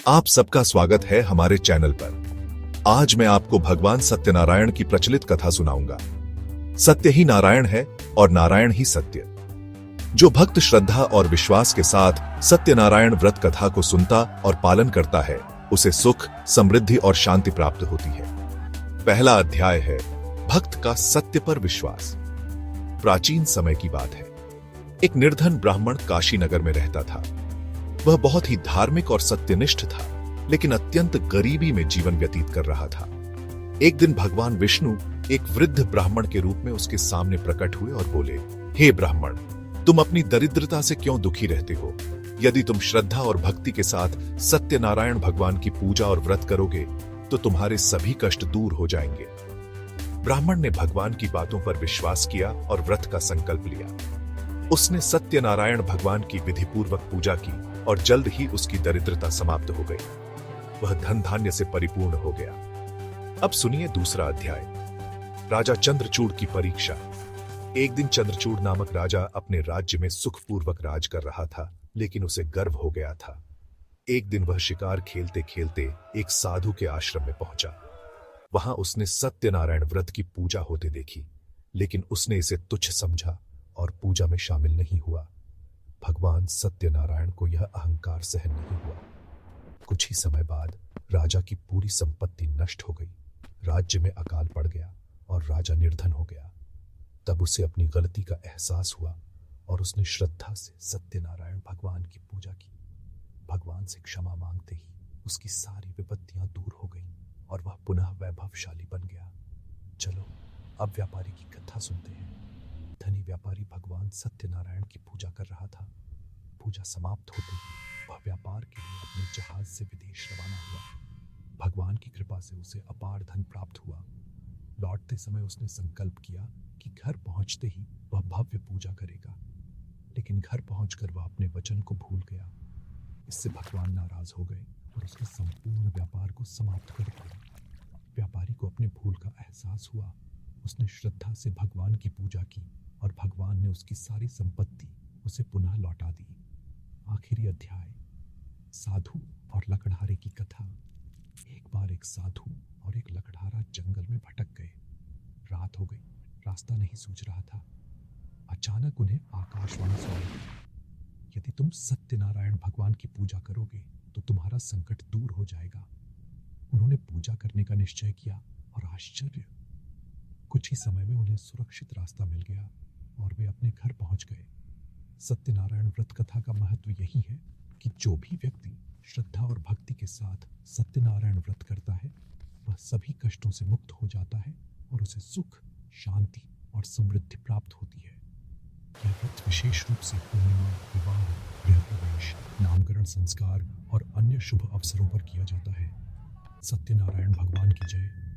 आप सबका स्वागत है हमारे चैनल पर। आज मैं आपको भगवान सत्यनारायण की प्रचलित कथा सुनाऊंगा। सत्य ही नारायण है और नारायण ही सत्य। जो भक्त श्रद्धा और विश्वास के साथ सत्यनारायण व्रत कथा को सुनता और पालन करता है, उसे सुख, समृद्धि और शांति प्राप्त होती है। पहला अध्याय है भक्त का सत्य पर विश्वास। प्राचीन समय की बात है। एक निर्धन ब्राह्मण काशी नगर में रहता था। वह बहुत ही धार्मिक और सत्यनिष्ठ था, लेकिन अत्यंत गरीबी में जीवन व्यतीत कर रहा था। एक दिन भगवान विष्णु एक वृद्ध ब्राह्मण के रूप में उसके सामने प्रकट हुए और बोले, हे ब्राह्मण, तुम अपनी दरिद्रता से क्यों दुखी रहते हो? यदि तुम श्रद्धा और भक्ति के साथ सत्यनारायण भगवान की पूजा और व्रत करोगे तो तुम्हारे सभी कष्ट दूर हो जाएंगे। ब्राह्मण ने भगवान की बातों पर विश्वास किया और व्रत का संकल्प लिया। उसने सत्यनारायण भगवान की विधिपूर्वक पूजा की और जल्द ही उसकी दरिद्रता समाप्त हो गई। वह धन धान्य से परिपूर्ण हो गया। अब सुनिए दूसरा अध्याय, राजा चंद्रचूड़ की परीक्षा। एक दिन चंद्रचूड़ नामक राजा अपने राज्य में सुखपूर्वक राज कर रहा था, लेकिन उसे गर्व हो गया था। एक दिन वह शिकार खेलते खेलते एक साधु के आश्रम में पहुंचा। वहां उसने सत्यनारायण व्रत की पूजा होते देखी, लेकिन उसने इसे तुच्छ समझा और पूजा में शामिल नहीं हुआ। भगवान सत्यनारायण को यह अहंकार सहन नहीं हुआ। कुछ ही समय बाद राजा की पूरी संपत्ति नष्ट हो गई। राज्य में अकाल पड़ गया और राजा निर्धन हो गया। तब उसे अपनी गलती का एहसास हुआ और उसने श्रद्धा से सत्यनारायण भगवान की पूजा की। भगवान से क्षमा मांगते ही उसकी सारी विपत्तियां दूर हो गईं और वह पुनः वैभवशाली बन गया। चलो अब व्यापारी की कथा सुनते हैं। धनी व्यापारी भगवान सत्यनारायण की पूजा कर रहा था। पूजा समाप्त होते ही वह व्यापार के लिए अपने जहाज से विदेश रवाना हुआ। भगवान की कृपा से उसे अपार धन प्राप्त हुआ। लौटते समय उसने संकल्प किया कि घर पहुंचते ही वह भव्य पूजा करेगा, लेकिन घर पहुंचकर वह अपने वचन को भूल गया। इससे भगवान नाराज हो गए और उसके संपूर्ण व्यापार को समाप्त कर दिया। व्यापारी को अपने भूल का एहसास हुआ। उसने श्रद्धा से भगवान की पूजा की और भगवान ने उसकी सारी संपत्ति उसे पुनः लौटा दी। आखिरी अध्याय, साधु और लकड़हारे की कथा। एक बार एक साधु और एक लकड़हारा जंगल में भटक गए। रात हो गई, रास्ता नहीं सूझ रहा था। अचानक उन्हें आकाशवाणी सुनाई, यदि तुम सत्यनारायण भगवान की पूजा करोगे तो तुम्हारा संकट दूर हो जाएगा। उन्होंने पूजा करने का निश्चय किया और आश्चर्य, कुछ ही समय में उन्हें सुरक्षित रास्ता मिल गया और वे अपने घर पहुंच गए। सत्यनारायण व्रत कथा का महत्व यही है कि जो भी व्यक्ति श्रद्धा और भक्ति के साथ सत्यनारायण व्रत करता है, वह सभी कष्टों से मुक्त हो जाता है और उसे सुख, शांति और समृद्धि प्राप्त होती है। यह व्रत विशेष रूप से पूर्णिमा, विवाह, गृह प्रवेश, नामकरण संस्कार और अन्य शुभ अवसरों पर किया जाता है। सत्यनारायण भगवान की जय।